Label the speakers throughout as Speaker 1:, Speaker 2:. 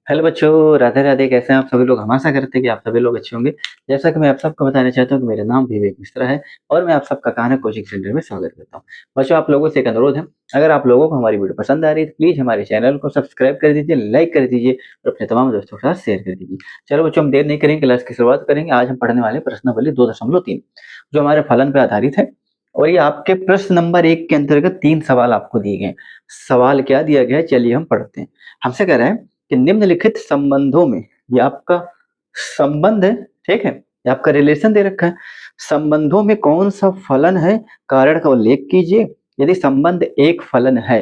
Speaker 1: Hello बच्चों, राधे राधे। कैसे हैं आप सभी लोग? हम आशा करते हैं कि आप सभी लोग अच्छे होंगे। जैसा कि मैं आप सबको बताना चाहता हूँ कि मेरा नाम विवेक मिश्रा है और मैं आप सबका कहानी कोचिंग सेंटर में स्वागत करता हूँ। बच्चों, आप लोगों से एक अनुरोध है, अगर आप लोगों को हमारी वीडियो पसंद आ रही है तो प्लीज़ हमारे चैनल को सब्सक्राइब कर दीजिए, लाइक कर दीजिए और अपने तमाम दोस्तों के साथ शेयर कर दीजिए। चलो बच्चों, हम देर नहीं करेंगे, क्लास की शुरुआत करेंगे। आज हम पढ़ने वाले हैं प्रश्नावली 2.3 जो हमारे फलन पर आधारित है। और ये आपके प्रश्न नंबर 1 के अंतर्गत 3 सवाल आपको दिए गए हैं। सवाल क्या दिया गया है, चलिए हम पढ़ते हैं। हमसे कह रहा है कि निम्नलिखित संबंधों में, ये आपका संबंध है, ठीक है, ये आपका रिलेशन दे रखा है। संबंधों में कौन सा फलन है, कारण का उल्लेख कीजिए। यदि संबंध एक फलन है,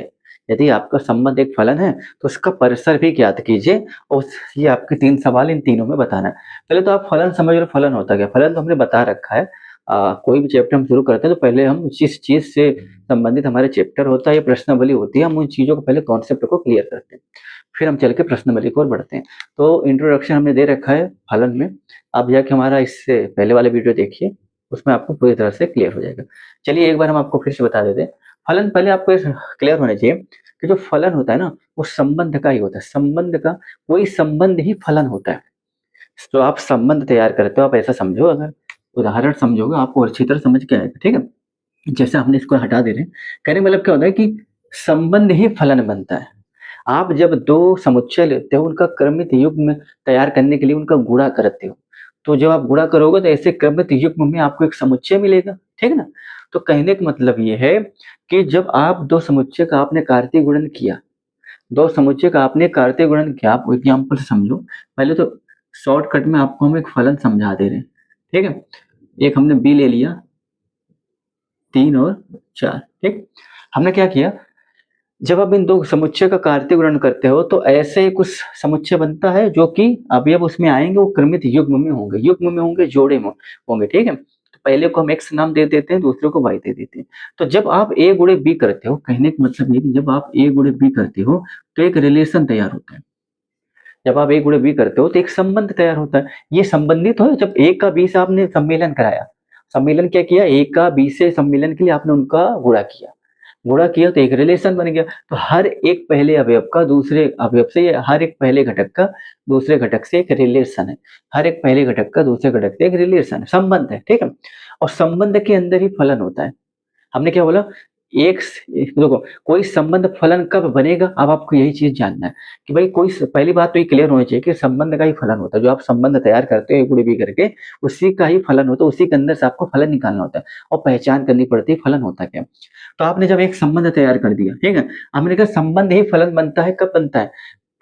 Speaker 1: यदि आपका संबंध एक फलन है तो उसका परिसर भी ज्ञात कीजिए। और ये आपके 3 सवाल इन तीनों में बताना है। पहले तो आप फलन समझ लो, फलन होता क्या? फलन तो हमने बता रखा है। कोई भी चैप्टर हम शुरू करते हैं तो पहले हम जिस चीज से संबंधित हमारे चैप्टर होता है या प्रश्नावली होती है, हम उन चीजों को पहले कॉन्सेप्ट को क्लियर करते हैं, फिर हम चल के प्रश्नावली की ओर बढ़ते हैं। तो इंट्रोडक्शन हमने दे रखा है फलन में। आप जाके हमारा इससे पहले वाले वीडियो देखिए, उसमें आपको पूरी तरह से क्लियर हो जाएगा। चलिए एक बार हम आपको फिर से बता देते हैं। फलन पहले आपको क्लियर होना चाहिए कि जो फलन होता है ना, वो संबंध का ही होता है। संबंध का कोई संबंध ही फलन होता है। तो आप संबंध तैयार करते हो, आप ऐसा समझो, अगर उदाहरण समझोगे आपको अच्छी तरह समझ के आएगा, ठीक है। जैसे हमने इसको हटा दे रहे हैं, कहने का मतलब क्या होता है कि संबंध ही फलन बनता है। आप जब दो समुच्चय लेते हो, उनका क्रमित युग्म तैयार करने के लिए उनका गुणा करते हो, तो जब आप गुणा करोगे तो ऐसे क्रमित युग्म में आपको एक समुच्चय मिलेगा, ठीक है ना। तो कहने का मतलब ये है कि जब आप दो समुच्चय का आपने कार्तीय गुणन किया, दो समुच्चय का आपने कार्तीय गुणन किया, आप एग्जाम्पल से समझो। पहले तो शॉर्टकट में आपको हम एक फलन समझा दे रहे हैं, ठीक है। एक हमने बी ले लिया, 3 और 4, ठीक। हमने क्या किया, जब आप इन दो समुच्चय का कार्तीय गुणन करते हो तो ऐसे ही कुछ समुच्चय बनता है जो कि अवयव उसमें आएंगे, वो क्रमित युग्म में होंगे, युग्म में होंगे, जोड़े में होंगे, ठीक है। तो पहले को हम एक्स नाम दे देते हैं, दूसरे को वाई दे देते हैं। तो जब आप ए गुणे बी करते हो, कहने का मतलब ये कि जब आप ए गुणे बी करते हो तो एक रिलेशन तैयार होता है। जब आप ए गुणे बी करते हो तो एक संबंध तैयार होता है। ये संबंधित हो, जब ए का बी से आपने सम्मेलन कराया, सम्मेलन क्या किया, ए का बी से सम्मेलन के लिए आपने उनका गुणा किया, गुणा किया तो एक रिलेशन बन गया। तो हर एक पहले अवयव का दूसरे अवयव से, हर एक पहले घटक का दूसरे घटक से एक रिलेशन है। हर एक पहले घटक का दूसरे घटक से एक रिलेशन है, संबंध है, ठीक है। और संबंध के अंदर ही फलन होता है। हमने क्या बोला, एक देखो, कोई संबंध फलन कब बनेगा, अब आपको यही चीज जानना है कि भाई कोई पहली बात तो ये क्लियर होनी चाहिए कि संबंध का ही फलन होता है। जो आप संबंध तैयार करते हो गुणे भी करके, उसी का ही फलन होता है, उसी के अंदर से आपको फलन निकालना होता है और पहचान करनी पड़ती है फलन होता क्या। तो आपने जब एक संबंध तैयार कर दिया, ठीक है, हमने कहा संबंध ही फलन बनता है। कब बनता है?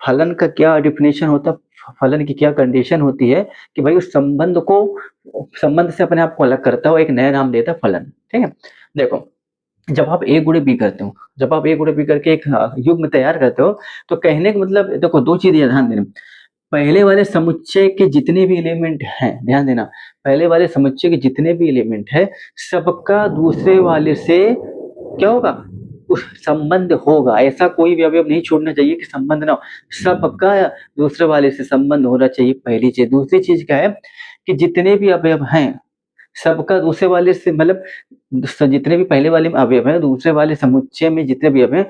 Speaker 1: फलन का क्या डिफिनेशन होता है, फलन की क्या कंडीशन होती है कि भाई उस संबंध को, संबंध से अपने आप को अलग करता हो, एक नया नाम देता है फलन, ठीक है। देखो, जब आप ए गुणे बी करते हो, जब आप ए गुणे बी करके एक युग्म तैयार करते हो, तो कहने का मतलब देखो, दो चीजें ध्यान देना। पहले वाले समुच्चय के जितने भी एलिमेंट हैं, ध्यान देना, पहले वाले समुच्चय के जितने भी एलिमेंट है, सबका दूसरे वाले से क्या होगा, उस संबंध होगा। ऐसा कोई भी अवयव नहीं छोड़ना चाहिए कि संबंध ना हो, सबका दूसरे वाले से संबंध होना चाहिए, पहली चीज। दूसरी चीज क्या है कि जितने भी अवयव हैं, सबका दूसरे वाले से मतलब जितने भी पहले वाले में अवयव हैं, दूसरे वाले समुच्चय में जितने भी अवयव हैं,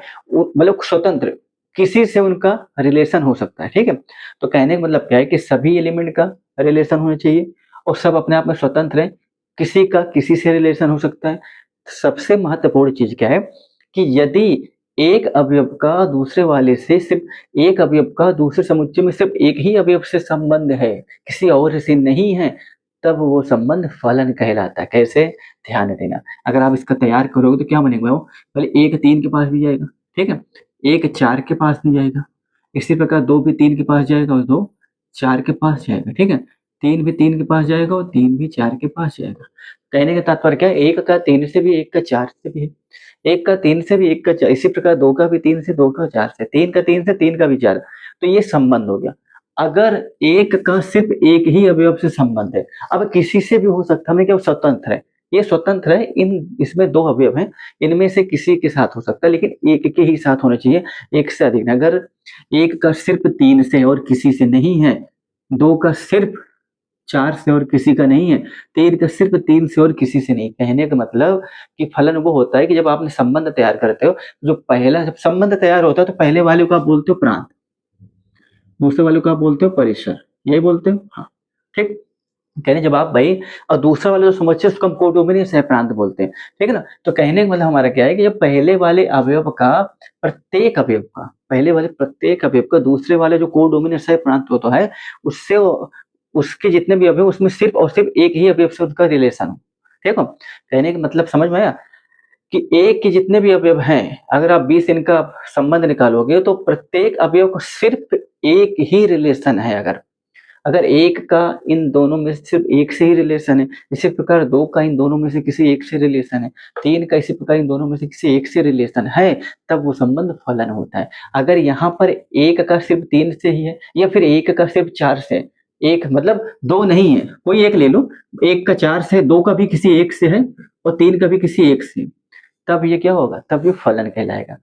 Speaker 1: मतलब स्वतंत्र, किसी से उनका रिलेशन हो सकता है, ठीक है। तो कहने का मतलब क्या है कि सभी एलिमेंट का रिलेशन होना चाहिए और सब अपने आप में स्वतंत्र है, किसी का किसी से रिलेशन हो सकता है। सबसे महत्वपूर्ण चीज क्या है कि यदि एक अवयव का दूसरे वाले से, सिर्फ एक अवयव का दूसरे समुच्चय में सिर्फ एक ही अवयव से संबंध है, किसी और से नहीं है, तब वो संबंध फलन कहलाता है। कैसे? ध्यान देना, अगर आप इसका तैयार करोगे तो क्या बनेगा, वो पहले एक 3 के पास भी जाएगा, ठीक है, एक 4 के पास भी जाएगा, इसी प्रकार 2 भी 3 के पास जाएगा और 2 4 के पास जाएगा, ठीक है। 3 भी 3 के पास जाएगा और 3 भी 4 के पास जाएगा। कहने का तात्पर्य क्या है, एक का 3 से भी, एक का 4 से भी है, एक का 3 से भी, एक का 4, इसी प्रकार 2 का भी 3 से, 2 का 4 से, 3 का 3 से, 3 का भी 4। तो ये संबंध हो गया। अगर एक का सिर्फ एक ही अवयव से संबंध है, अब किसी से भी हो सकता है, हमें क्या, स्वतंत्र है, ये स्वतंत्र है, इन इसमें दो अवयव हैं, इनमें से किसी के साथ हो सकता है, लेकिन एक के ही साथ होना चाहिए, एक से अधिक नहीं। अगर एक का सिर्फ 3 से और किसी से नहीं है, 2 का सिर्फ 4 से और किसी का नहीं है, 3 का सिर्फ 3 से और किसी से नहीं। कहने का मतलब कि फलन वो होता है कि जब आपने संबंध तैयार करते हो, जो पहला जब संबंध तैयार होता है तो पहले वाले को आप बोलते हो प्रांत, दूसरे वाले को आप बोलते हो परिसर, यही बोलते हो, हाँ ठीक। कहने जब आप भाई, और दूसरा वाला जो समुच्चय उसको हम कोडोमिनी सह प्रांत बोलते हैं, ठीक है ना। तो कहने का मतलब हमारा क्या है कि जब पहले वाले अवयव का प्रत्येक अवयव का, पहले वाले प्रत्येक अवयव का दूसरे वाले जो कोडोमिनी सह प्रांत होता है उससे उसके जितने भी अवयव उसमें सिर्फ और सिर्फ एक ही अवयव से उसका रिलेशन हो, ठीक है। कहने का मतलब समझ में आया कि एक के जितने भी अवयव हैं, अगर आप 20 इनका संबंध निकालोगे तो प्रत्येक अवयव को सिर्फ एक ही रिलेशन है। अगर अगर एक का इन दोनों में से सिर्फ एक से ही रिलेशन है, इसी प्रकार दो का इन दोनों में से किसी एक से रिलेशन है, तीन का इसी प्रकार इन दोनों में से किसी एक से रिलेशन है, तब वो संबंध फलन होता है। अगर यहाँ पर एक का सिर्फ तीन से ही है या फिर एक का सिर्फ चार से है, एक मतलब दो नहीं है, कोई एक ले लो, एक का चार से, दो का भी किसी एक से है और तीन का भी किसी एक से, तब ये क्या होगा, तब ये फलन कहलाएगा।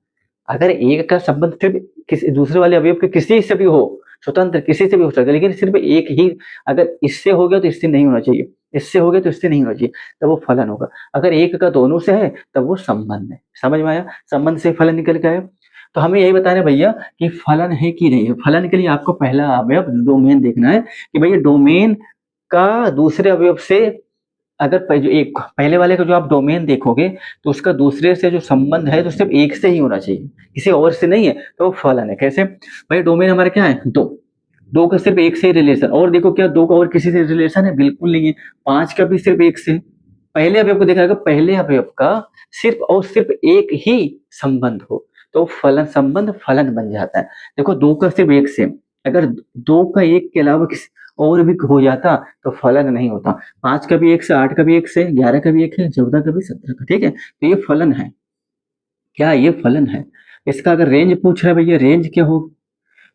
Speaker 1: अगर एक का संबंध सिर्फ किसी दूसरे वाले अवयव के किसी से भी हो, स्वतंत्र किसी से भी हो सकता है, लेकिन सिर्फ एक ही, अगर इससे हो गया तो इससे नहीं होना चाहिए, इससे हो गया तो इससे नहीं होना चाहिए, तब वो फलन होगा। अगर एक का दोनों से है तब वो संबंध है। समझ में आया, संबंध से फलन निकल के आया। तो हमें यही बताना है भैया कि फलन है कि नहीं है। फलन के लिए आपको पहला अवयव डोमेन देखना है कि भैया डोमेन का दूसरे अवयव से, अगर जो एक पहले वाले का जो आप डोमेन देखोगे तो उसका दूसरे से जो संबंध है तो सिर्फ एक से ही होना चाहिए, किसी और से नहीं है, तो वो फलन है। कैसे भाई, डोमेन हमारा क्या है, दो, दो का सिर्फ एक से ही रिलेशन, और देखो क्या दो का और किसी से रिलेशन है, बिल्कुल नहीं है। पांच का भी सिर्फ एक से, पहले अवयव को देखा जाएगा, पहले अवयव का सिर्फ और सिर्फ एक ही संबंध हो तो फलन, संबंध फलन बन जाता है। देखो दो का सिर्फ एक से, अगर दो का एक के अलावा किसी और भी हो जाता तो फलन नहीं होता। पांच का भी एक से, आठ का भी एक से, 11 का भी एक है, 14 का भी, 17 का, ठीक है। तो ये फलन है, क्या ये फलन है। इसका अगर रेंज पूछ रहा है भैया, रेंज क्या हो,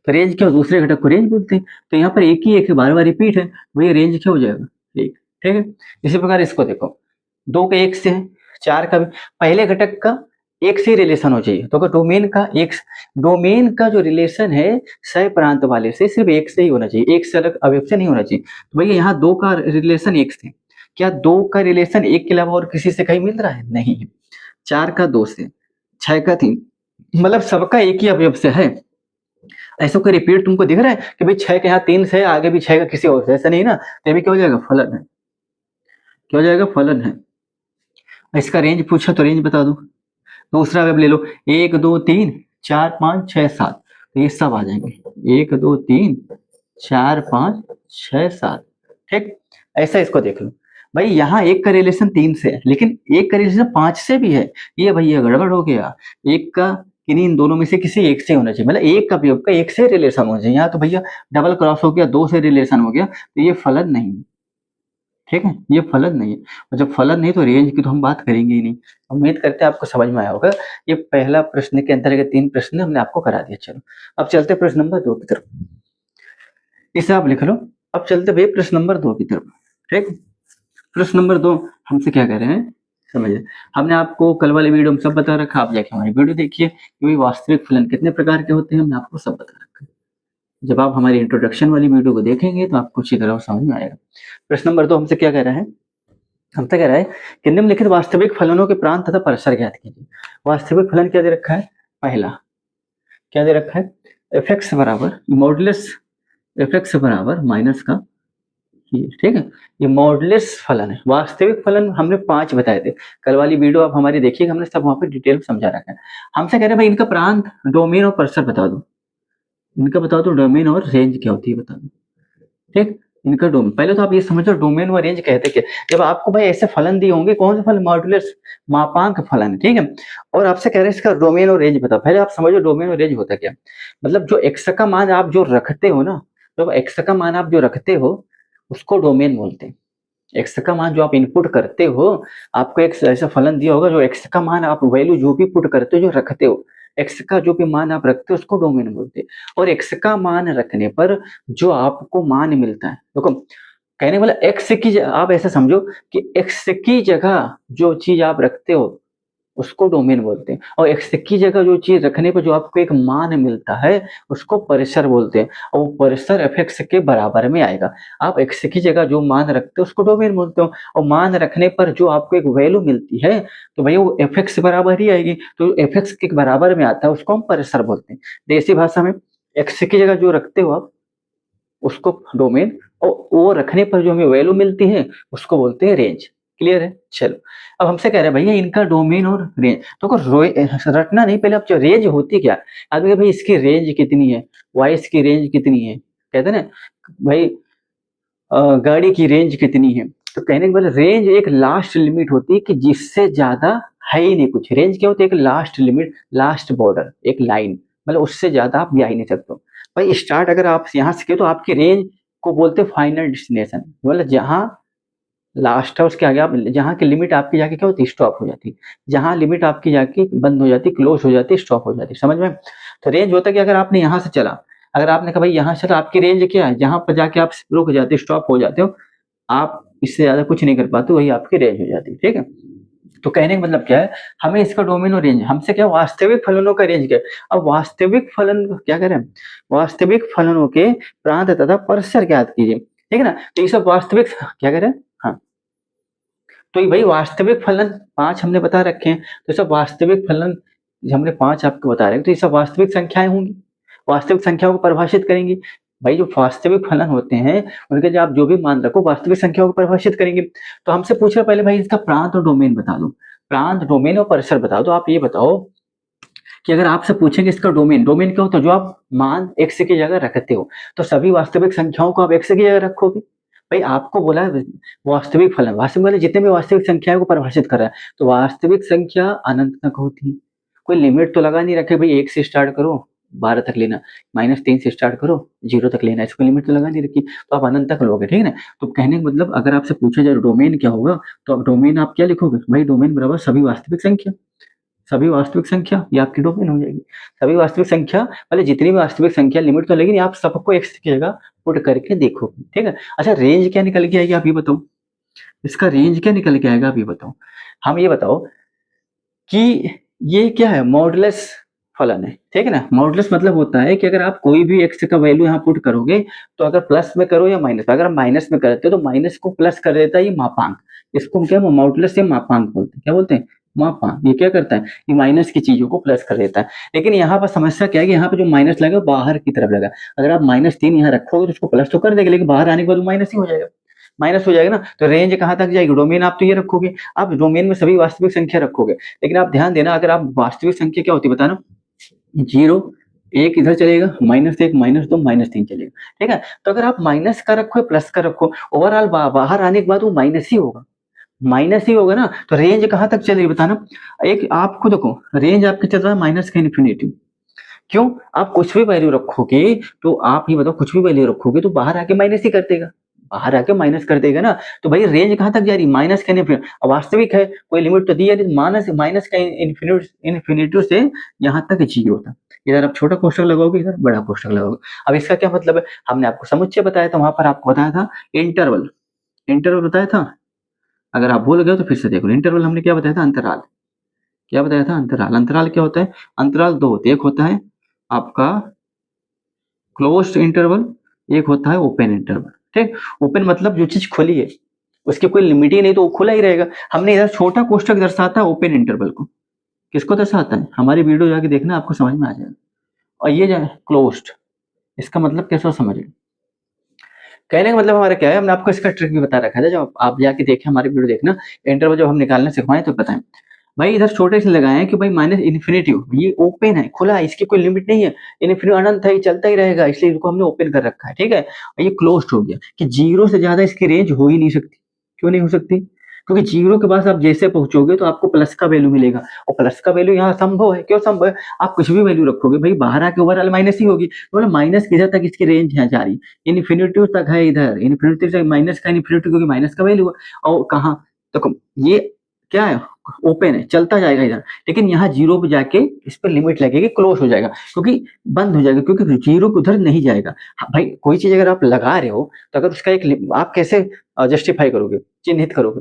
Speaker 1: तो रेंज क्या हो, दूसरे घटक को रेंज बोलते हैं। तो यहाँ पर एक ही एक है, बार बार रिपीट है, भैया रेंज क्या हो जाएगा, एक, ठीक है। इसी प्रकार इसको देखो, दो का एक से है, चार का भी, पहले घटक का एक से ही रिलेशन हो चाहिए, तो अगर डोमेन का एक, डोमेन का जो रिलेशन है सह प्रांत वाले से सिर्फ एक से ही होना चाहिए, एक से अलग अवयव से नहीं होना चाहिए। तो भैया यहाँ दो का रिलेशन एक से, क्या दो का रिलेशन एक के अलावा और किसी से कहीं मिल रहा है, नहीं है। चार का दो से, छह का तीन, मतलब सबका एक ही अवयव से है। ऐसा कोई रिपीट तुमको दिख रहा है कि भाई छह के यहाँ तीन से, आगे भी छह का किसी और से, ऐसा नहीं ना। तो क्या हो जाएगा, फलन है, क्या हो जाएगा, फलन है। इसका रेंज पूछा तो रेंज बता दो। दूसरा वेब ले लो, एक दो तीन चार पाँच छः सात, तो ये सब आ जाएंगे, एक दो तीन चार पाँच छः सात, ठीक। ऐसा इसको देख लो भाई, यहाँ एक का रिलेशन तीन से है लेकिन एक का रिलेशन पांच से भी है, ये भैया गड़बड़ हो गया। एक का किन्हीं इन दोनों में से किसी एक से होना चाहिए, मतलब एक का वियोग का एक से रिलेशन होना चाहिए। यहाँ तो भैया डबल क्रॉस हो गया, दो से रिलेशन हो गया, तो ये फलन नहीं है, ठीक है, ये फलन नहीं है। और जब फलन नहीं तो रेंज की तो हम बात करेंगे ही नहीं। उम्मीद करते हैं आपको समझ में आया होगा। ये पहला प्रश्न के अंतर्गत तीन प्रश्न हमने आपको करा दिया। चलो अब चलते प्रश्न नंबर 2 की तरफ, इसे आप लिख लो। अब चलते भाई प्रश्न नंबर 2 की तरफ, ठीक। प्रश्न नंबर 2 हमसे क्या कह रहे हैं, समझिए। हमने आपको कल वाले वीडियो में सब बता रखा, आप जाके हमारी वीडियो देखिए कि भाई वास्तविक फलन कितने प्रकार के होते हैं, हमने आपको सब बता रखा है। जब आप हमारी इंट्रोडक्शन वाली वीडियो को देखेंगे तो आपको अच्छी तरह समझ में आएगा। प्रश्न नंबर 2 हमसे क्या कह रहा है, हमसे कह रहा है कि निम्नलिखित वास्तविक फलनों के प्रांत तथा परिसर ज्ञात कीजिए। वास्तविक फलन क्या दे रखा है, पहला क्या दे रखा है, एफ एक्स बराबर मॉडुलस एफ एक्स बराबर माइनस का, ठीक है। ये मॉडुलस फलन है। वास्तविक फलन हमने 5 बताए थे, कल वाली वीडियो आप हमारी देखिएगा, हमने सब वहां पे डिटेल में समझा रखा है। हमसे कह रहे हैं भाई इनका प्रांत, डोमेन और परिसर बता दो। इनका बता दो डोमेन और रेंज क्या होती है बता दो, ठीक। इनका डोमेन, पहले तो आप ये समझो डोमेन व रेंज कहते क्या। जब आपको भाई ऐसे फलन दिए होंगे, कौन से फलन, मॉडुलस मापांक फलन, ठीक है, और आपसे कह रहे हैं इसका डोमेन और रेंज बताओ। पहले आप समझो डोमेन और रेंज होता क्या, मतलब जो एक्स का मान आप जो रखते हो ना, जब एक्स का मान आप जो रखते हो उसको डोमेन बोलते हैं। एक्स का मान जो आप इनपुट करते हो, आपको एक ऐसा फलन दिया होगा, जो एक्स का मान आप वैल्यू जो भी पुट करते हो, जो रखते हो, एक्स का जो भी मान आप रखते हो उसको डोमेन बोलते हैं। और एक्स का मान रखने पर जो आपको मान मिलता है, देखो कहने वाला एक्स की आप ऐसा समझो कि एक्स की जगह जो चीज आप रखते हो उसको डोमेन बोलते हैं, और एक्स की जगह जो चीज रखने पर जो आपको एक मान मिलता है उसको परिसर बोलते हैं, और वो परिसर एफ एक्स के बराबर में आएगा। आप एक्स की जगह जो मान रखते हो उसको डोमेन बोलते हो, और मान रखने पर जो आपको एक वैल्यू मिलती है तो भैया वो एफ एक्स बराबर ही आएगी, तो एफ एक्स के बराबर में आता है उसको हम परिसर बोलते हैं। देसी भाषा में एक्स की जगह जो रखते हो आप उसको डोमेन, और वो रखने पर जो हमें वैल्यू मिलती है उसको बोलते हैं रेंज। क्लियर है? चलो, अब हमसे कह रहे हैं भैया इनका डोमेन और रेंज, तो रटना नहीं, पहले अब जो रेंज होती क्या, आदमी भाई इसकी रेंज कितनी है, वॉइस की रेंज कितनी है, कहते हैं ना भाई गाड़ी की रेंज कितनी है, तो कहने के बाद रेंज एक लास्ट लिमिट होती है कि जिससे ज्यादा है ही नहीं कुछ। रेंज क्या होती है? एक लास्ट लिमिट, लास्ट बॉर्डर, एक लाइन, मतलब उससे ज्यादा आप जा ही नहीं सकते हो। भाई स्टार्ट अगर आप यहाँ से किए तो आपकी रेंज को बोलते हैं फाइनल डेस्टिनेशन, मतलब जहाँ लास्ट है उसके आगे आप, जहाँ की लिमिट आपकी जाके क्या होती है, स्टॉप हो जाती है। जहाँ लिमिट आपकी जाके बंद हो जाती, क्लोज हो जाती, स्टॉप हो जाती, समझ में? तो रेंज होता है कि अगर आपने यहाँ से चला, अगर आपने कहा भाई यहाँ से, तो आपकी रेंज क्या है, जहाँ पर जाके आप रुक जाते, स्टॉप हो जाते हो, आप इससे ज्यादा कुछ नहीं कर पाते, वही आपकी रेंज हो जाती है। ठीक है? तो कहने का मतलब क्या है, हमें इसका डोमेन और रेंज, हमसे क्या वास्तविक फलनों का रेंज क्या है। अब वास्तविक फलन क्या करें, वास्तविक फलनों के प्रांत तथा परस्पर ज्ञात कीजिए। ठीक है ना? तो ये सब वास्तविक क्या करें, हाँ, तो ये भाई वास्तविक फलन 5 हमने बता रखे हैं, तो सब वास्तविक फलन जो हमने 5 आपको बता रहे हैं, तो ये सब वास्तविक संख्याएं होंगी, वास्तविक संख्याओं को परिभाषित करेंगी। भाई जो वास्तविक फलन होते हैं उनके जो आप जो भी मान रखो वास्तविक संख्याओं को परिभाषित करेंगे। तो हमसे पूछ रहे पहले भाई इसका प्रांत और डोमेन बता दो, प्रांत डोमेन और परिसर बता दो। आप ये बताओ कि अगर आपसे पूछेंगे इसका डोमेन, डोमेन क्या होता है, जो आप मान एक्स की जगह रखते हो, तो सभी वास्तविक संख्याओं को आप एक्स की जगह रखोगे। भाई आपको बोला है वास्तविक फलन, वास्तविक मतलब जितने भी वास्तविक संख्याओं को परिभाषित कर रहा है, तो वास्तविक संख्या अनंत तक होती है। कोई लिमिट तो लगा नहीं रखे भाई 1 से स्टार्ट करो 12 तक लेना, -3 से स्टार्ट करो 0 तक लेना, इसको लिमिट तो लगा नहीं रखी, तो आप अनंत तक लोगे। ठीक है ना? तो कहने का मतलब अगर आपसे पूछा जाए डोमेन क्या होगा, तो अब डोमेन आप क्या लिखोगे, भाई डोमेन बराबर सभी वास्तविक संख्या, सभी वास्तविक संख्या, ये आपकी डोमेन हो जाएगी। सभी वास्तविक संख्या मतलब जितनी भी वास्तविक संख्या, लिमिट तो लेकिन आप सबको एक्स की जगह पुट करके देखो। ठीक है? अच्छा, रेंज क्या निकल के आएगी आप ये बताओ, इसका रेंज क्या निकल के आएगा आप ये बताओ। हम ये बताओ कि ये क्या है, मॉडुलस फलन है। ठीक है ना? मॉडुलस मतलब होता है कि अगर आप कोई भी एक्स का वैल्यू यहाँ पुट करोगे, तो अगर प्लस में करो या माइनस में, अगर आप माइनस में करते हो तो माइनस को प्लस कर देता है ये मापांक, इसको हम क्या मॉडुलस या मापांक बोलते हैं। क्या बोलते हैं? मापांक। ये क्या करता है, ये माइनस की चीजों को प्लस कर देता है। लेकिन यहाँ पर समस्या क्या है कि यहाँ पे जो माइनस लगा बाहर की तरफ लगा, अगर आप -3 यहाँ रखोगे तो उसको प्लस तो कर देगा, लेकिन बाहर आने के बाद माइनस ही हो जाएगा, माइनस हो जाएगा ना। तो रेंज कहाँ तक जाएगी, डोमेन आप तो ये रखोगे, आप डोमेन में सभी वास्तविक संख्या रखोगे, लेकिन आप ध्यान देना अगर आप वास्तविक संख्या क्या होती है बताना, 0 1 इधर चलेगा, -1 -2 -3 चलेगा। ठीक है? तो अगर आप माइनस का रखो या प्लस का रखो, ओवरऑल बाहर आने के बाद वो माइनस ही होगा, माइनस ही होगा ना। तो रेंज कहाँ तक चलेगी बताना, एक आपको देखो रेंज आपके चल रहा है माइनस का इन्फिनिटी, क्यों, आप कुछ भी वैल्यू रखोगे, तो आप ये बताओ कुछ भी वैल्यू रखोगे तो बाहर आके माइनस ही कर देगा, बाहर आके माइनस कर देगा ना। तो भाई रेंज कहाँ तक जा रही है, माइनस का इन्फिनिटी, वास्तविक है कोई लिमिट तो दी है नहीं, माइनस माइनस का इन्फिनिटी से यहाँ तक 0 था। इधर आप छोटा कोष्ठक लगाओगे, इधर बड़ा कोष्ठक लगाओगे। अब इसका क्या मतलब है, हमने आपको समुच्चय बताया था, वहां पर आपको बताया था इंटरवल, इंटरवल बताया था, अगर आप भूल गए तो फिर से देख लो। इंटरवल हमने क्या बताया था, अंतराल, क्या बताया था, अंतराल। अंतराल क्या होता है, अंतराल 2 होते हैं, एक होता है आपका क्लोज्ड इंटरवल, एक होता है ओपन इंटरवल। ठीक? ओपन मतलब जो चीज खुली है उसकी कोई लिमिट ही नहीं, तो वो खुला ही रहेगा। हमने इधर छोटा कोष्ठक दर्शाता है ओपन इंटरवल को, किसको दर्शाता है, हमारी वीडियो जाके देखना आपको समझ में आ जाएगा। और ये जो क्लोज्ड, इसका मतलब कैसे समझे, कहने का मतलब हमारा क्या है, हमने आपको इसका ट्रिक भी बता रखा है, जब आप जाके देखें हमारी वीडियो देखना, इंटरवल जब हम निकालना सिखवाएं तो बताएं। भाई इधर छोटे से लगाए हैं कि भाई माइनस इन्फिनिटी, ये ओपन है, खुला है, इसकी कोई लिमिट नहीं है, इन्फिनिटी अनंत है, ये चलता ही रहेगा, इसलिए इसको हमने ओपन कर रखा है। ठीक है? और ये क्लोज्ड हो गया कि 0 से ज्यादा इसकी रेंज हो ही नहीं सकती। क्यों नहीं हो सकती, क्योंकि 0 के पास आप जैसे पहुंचोगे तो आपको प्लस का वैल्यू मिलेगा, और प्लस का वैल्यू यहाँ संभव है। क्यों संभव है, आप कुछ भी वैल्यू रखोगे भाई बाहर आके ओवरऑल माइनस ही होगी, तो माइनस किधर तक इसकी रेंज है जा रही, इन्फिनिटी तक है, इधर इन्फिनिटी से माइनस का इन्फिनिटी, क्योंकि माइनस का वैल्यू है। और कहाँ, देखो ये क्या है, ओपन है, चलता जाएगा इधर, लेकिन यहाँ 0 पे जाके इस पर लिमिट लगेगी, क्लोज हो जाएगा, क्योंकि बंद हो जाएगा, क्योंकि 0 उधर नहीं जाएगा। हाँ, भाई कोई चीज अगर आप लगा रहे हो तो अगर उसका एक आप कैसे जस्टिफाई करोगे, चिन्हित करोगे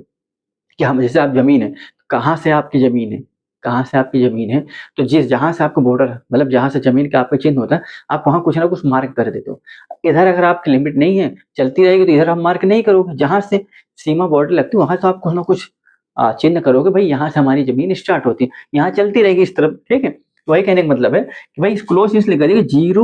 Speaker 1: कि हम, जैसे आप जमीन है, कहाँ से आपकी जमीन है, कहाँ से आपकी जमीन है, तो जिस जहां से आपका बॉर्डर मतलब जहां से जमीन का आपका चिन्ह होता है, आप वहां कुछ ना कुछ मार्क कर देते हो। इधर अगर आपकी लिमिट नहीं है, चलती रहेगी, तो इधर आप मार्क नहीं करोगे, जहां से सीमा बॉर्डर लगती है वहां से आप कुछ ना कुछ चिन्ह करोगे, भाई यहाँ से हमारी जमीन स्टार्ट होती है, यहाँ चलती रहेगी इस तरफ। ठीक है? तो वही कहने का मतलब है कि भाई क्लोज इसलिए करिए 0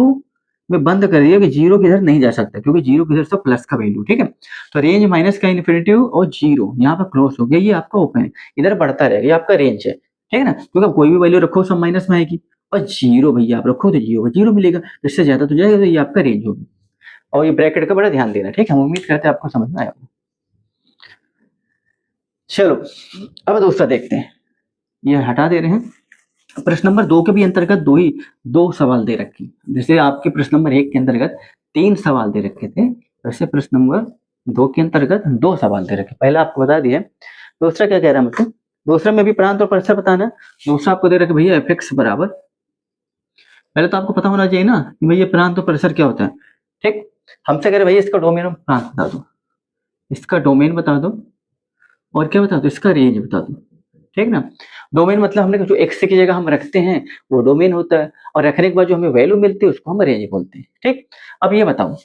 Speaker 1: में बंद कर दिया कि जीरो की इधर नहीं जा सकता, क्योंकि जीरो की इधर से प्लस का वैल्यू, ठीक है। तो रेंज माइनस का इन्फिनिटी और जीरो यहाँ पर क्लोज हो गया, ये आपका ओपन है, इधर बढ़ता रहेगा, ये आपका रेंज है, ठीक है ना। क्योंकि कोई भी वैल्यू रखो सब माइनस में आएगी, और जीरो भैया आप रखो तो जीरो जीरो मिलेगा, इससे ज्यादा तो जाएगा, तो ये आपका रेंज होगी। और ये ब्रैकेट का बड़ा ध्यान देना, ठीक है। हम उम्मीद करते हैं आपको समझ में आया। चलो अब दूसरा देखते हैं, ये हटा दे रहे हैं। प्रश्न नंबर 2 के भी अंतर्गत दो सवाल दे रखे, जैसे आपके प्रश्न नंबर 1 के अंतर्गत 3 सवाल दे रखे थे, वैसे प्रश्न नंबर 2 के अंतर्गत 2 सवाल दे रखे। पहला आपको बता दिया। दूसरा क्या कह रहा है मुझसे, दूसरा में भी प्रांत और परिसर बताना। दूसरा आपको दे रखे भैया एफ एक्स बराबर, पहले तो आपको पता होना चाहिए ना कि भैया प्रांत और परिसर क्या होता है, ठीक। हमसे कह रहे भैया इसका डोमेन और प्रांत बता दो, इसका डोमेन बता दो, और क्या बता दो, इसका रेंज बता दो, ठीक ना। डोमेन मतलब हमने जो एक्स की जगह हम रखते हैं वो डोमेन होता है, और रखने के बाद जो हमें वैल्यू मिलती है उसको हम रेंज बोलते हैं, ठीक। अब ये बताओ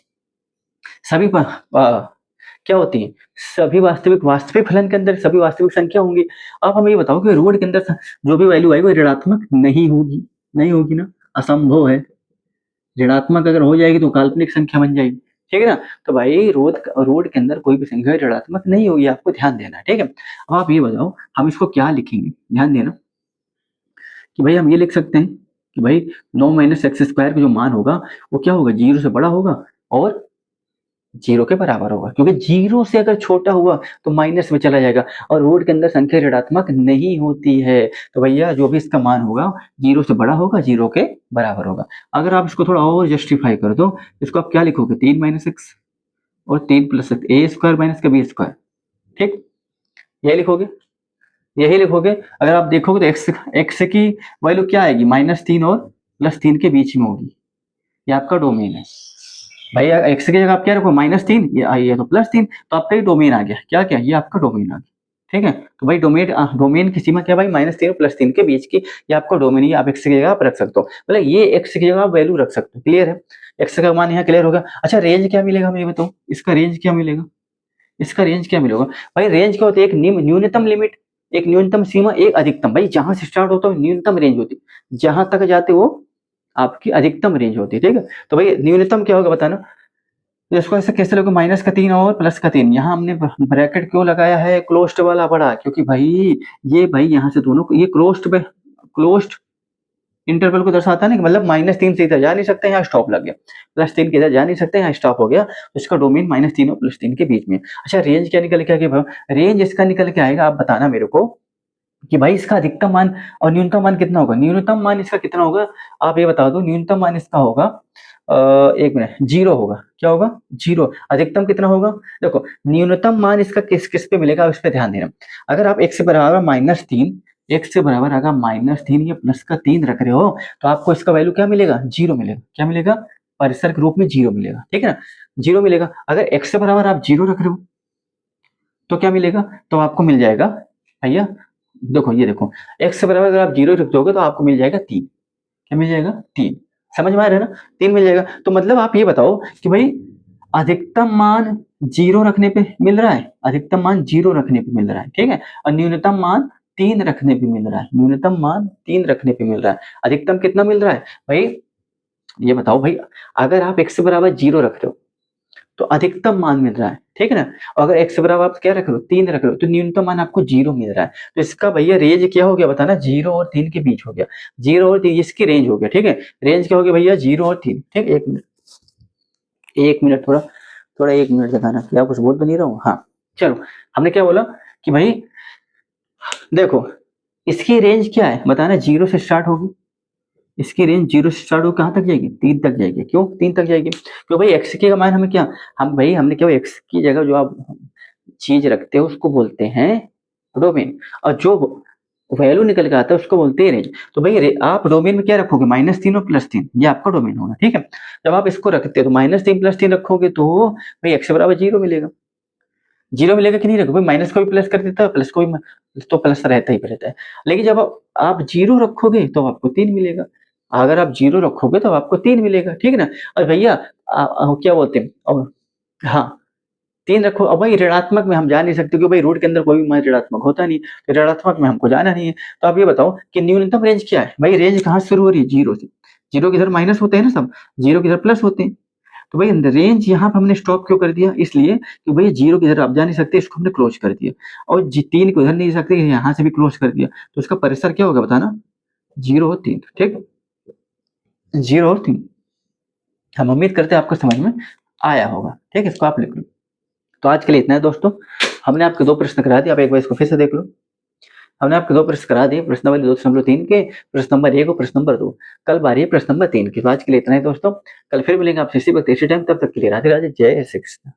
Speaker 1: सभी क्या होती है, सभी वास्तविक वास्तविक फलन के अंदर सभी वास्तविक संख्या होंगी। अब हमें ये बताओ कि रोड के अंदर जो भी वैल्यू आएगी वो ऋणात्मक नहीं होगी, नहीं होगी ना, असंभव है। ऋणात्मक अगर हो जाएगी तो काल्पनिक संख्या बन जाएगी, ठीक है ना। तो भाई रोड के अंदर कोई भी संख्या ऋणात्मक नहीं होगी, आपको ध्यान देना है, ठीक है। अब आप ये बताओ हम इसको क्या लिखेंगे, ध्यान देना कि भाई हम ये लिख सकते हैं कि भाई 9 माइनस एक्स स्क्वायर का जो मान होगा वो क्या होगा, जीरो से बड़ा होगा और जीरो के बराबर होगा, क्योंकि जीरो से अगर छोटा हुआ तो माइनस में चला जाएगा, और रोड के अंदर संख्या ऋणात्मक नहीं होती है। तो भैया जो भी इसका मान होगा जीरो से बड़ा होगा, जीरो के बराबर होगा। अगर आप इसको थोड़ा और जस्टिफाई कर दो, इसको आप क्या लिखोगे, 3 माइनस एक्स और 3 प्लस एक्स, ए स्क्वायर माइनस का बी स्क्वायर, ठीक, यही लिखोगे, यही लिखोगे। अगर आप देखोगे तो एक्स की वैल्यू क्या आएगी, -3 और +3 के बीच में होगी, ये आपका डोमेन है। भैया एक्स की जगह आप क्या रखो, -3, ये तो +3, तो आपका ये डोमेन आ गया, क्या क्या, ये आपका डोमेन आ गया, ठीक है। तो भाई डोमेन की सीमा क्या भाई, -3 और +3 के बीच की, ये आपका डोमेन है, आप एक्स की जगह आप रख सकते हो, मतलब ये एक्स की जगह आप वैल्यू रख सकते हो, क्लियर है। एक्स का मान यहाँ क्लियर होगा। अच्छा रेंज क्या मिलेगा, हमें ये बताओ, इसका रेंज क्या मिलेगा, इसका रेंज क्या मिलेगा। भाई रेंज क्या होता है, एक न्यूनतम लिमिट, एक न्यूनतम सीमा, एक अधिकतम। भाई जहां से स्टार्ट होता है न्यूनतम रेंज होती है, जहां तक जाते वो आपकी अधिकतम रेंज होती है, ठीक है। तो भाई न्यूनतम क्या होगा बताना, तो इसको ऐसे कैसे लोगे, -3 और +3, यहाँ हमने ब्रैकेट क्यों लगाया है, क्लोज्ड वाला बड़ा, क्योंकि भाई ये भाई यहाँ से दोनों को ये क्लोज्ड इंटरवल को दर्शाता है ना, कि मतलब -3 से इधर जा नहीं सकते, यहाँ स्टॉप लग गया, +3 के इधर जा नहीं सकते, यहाँ स्टॉप हो गया, तो इसका डोमेन -3 और +3 के बीच में। अच्छा रेंज क्या निकल के आएगा, रेंज इसका निकल के आएगा, आप बताना मेरे को कि भाई इसका अधिकतम मान और न्यूनतम मान कितना होगा, न्यूनतम मान इसका कितना होगा, आप ये बता दो। न्यूनतम मान इसका होगा 1 मिनट, 0 होगा, क्या होगा, 0। अधिकतम कितना होगा, देखो न्यूनतम मान इसका किस किस पे मिलेगा, उस पे ध्यान देना। अगर आप x से बराबर -3, x से बराबर अगर -3 या प्लस का 3 रख रहे हो, तो आपको इसका वैल्यू क्या मिलेगा, 0 मिलेगा, क्या मिलेगा, परिसर के रूप में 0 मिलेगा, ठीक है ना, 0 मिलेगा। अगर x से बराबर आप 0 रख रहे हो तो क्या मिलेगा, तो आपको मिल जाएगा भैया, देखो ये देखो, x से बराबर अगर आप 0 रख दोगे तो आपको मिल जाएगा 3, क्या मिल जाएगा, 3, समझ में आ रहा है ना, 3 मिल जाएगा। तो मतलब आप ये बताओ कि भाई अधिकतम मान 0 रखने पे मिल रहा है, अधिकतम मान 0 रखने पे मिल रहा है, ठीक है, और न्यूनतम मान 3 रखने पे मिल रहा है, न्यूनतम मान 3 रखने पे मिल रहा है। अधिकतम कितना मिल रहा है भाई, ये बताओ भाई, अगर आप x से बराबर 0 रख रहे हो तो अधिकतम मान मिल रहा है, ठीक है ना। और अगर x बराबर आप क्या रख रहे हो, 3 रख रहे हो, तो न्यूनतम मान आपको 0 मिल रहा है। तो इसका भैया रेंज क्या हो गया बताना, 0 और 3 के बीच हो गया, 0 और 3 इसकी रेंज हो गया, ठीक है। रेंज क्या हो गया भैया, 0 और 3, ठीक है। 1 मिनट, 1 मिनट, थोड़ा थोड़ा 1 मिनट दिखाना, क्या कुछ बोल तो नहीं रहा हूँ, हाँ। चलो हमने क्या बोला कि भाई देखो इसकी रेंज क्या है बताना, 0 से स्टार्ट होगी, इसकी रेंज 0 से स्टार्ट हो कहाँ तक जाएगी, 3 तक जाएगी। क्यों 3 तक जाएगी, क्यों भाई x के मान हमें क्या, हम भाई हमने क्या x की जगह जो आप चीज रखते हो उसको बोलते हैं डोमेन, और जो वैल्यू निकल के आता है उसको बोलते हैं रेंज। तो भाई आप डोमेन में क्या रखोगे, -3 और +3, ये आपका डोमेन होगा, ठीक है। जब आप इसको रखते हो तो -3 +3 रखोगे तो भाई x बराबर 0 मिलेगा, 0 मिलेगा कि नहीं रखो भाई, माइनस को भी प्लस कर देता है, प्लस को भी तो प्लस रहता ही रहता है। लेकिन जब आप 0 रखोगे तो आपको 3 मिलेगा, अगर आप 0 रखोगे तो आपको 3 मिलेगा, ठीक है ना। और भैया क्या बोलते हैं, और हाँ 3 रखो। अब भाई ऋणात्मक में हम जा नहीं सकते, क्योंकि भाई रूट के अंदर कोई भी मान ऋणात्मक होता नहीं, तो ऋणात्मक में हमको जाना नहीं है। तो आप ये बताओ कि न्यूनतम रेंज क्या है, भाई रेंज कहाँ से शुरू हो रही है, 0 से। जीरो की इधर माइनस होते हैं ना सब, जीरो की इधर प्लस होते हैं। तो भाई रेंज यहाँ पे हमने स्टॉप क्यों कर दिया, इसलिए कि भाई जीरो की इधर आप जा नहीं सकते, इसको हमने क्लोज कर दिया, और तीन को इधर नहीं जा सकते, यहाँ से भी क्लोज कर दिया, तो इसका परिसर क्या होगा बताना, जीरो और तीन। ठीक, जीरो और तीन। हम उम्मीद करते हैं आपको समझ में आया होगा। ठीक, इसको आप लिख लो। तो आज के लिए इतना है दोस्तों, हमने आपके दो प्रश्न करा दिए, आप एक बार इसको फिर से देख लो। हमने आपके दो प्रश्न करा दिए, प्रश्न नंबर 2.3 के, प्रश्न नंबर 1 और प्रश्न नंबर 2। कल बारी है प्रश्न नंबर 3 की। तो आज के लिए इतना ही दोस्तों, कल फिर मिलेंगे आपसे इसी वक्त इसी टाइम, तब तक के लिए राधे राधे, जय श्री कृष्ण।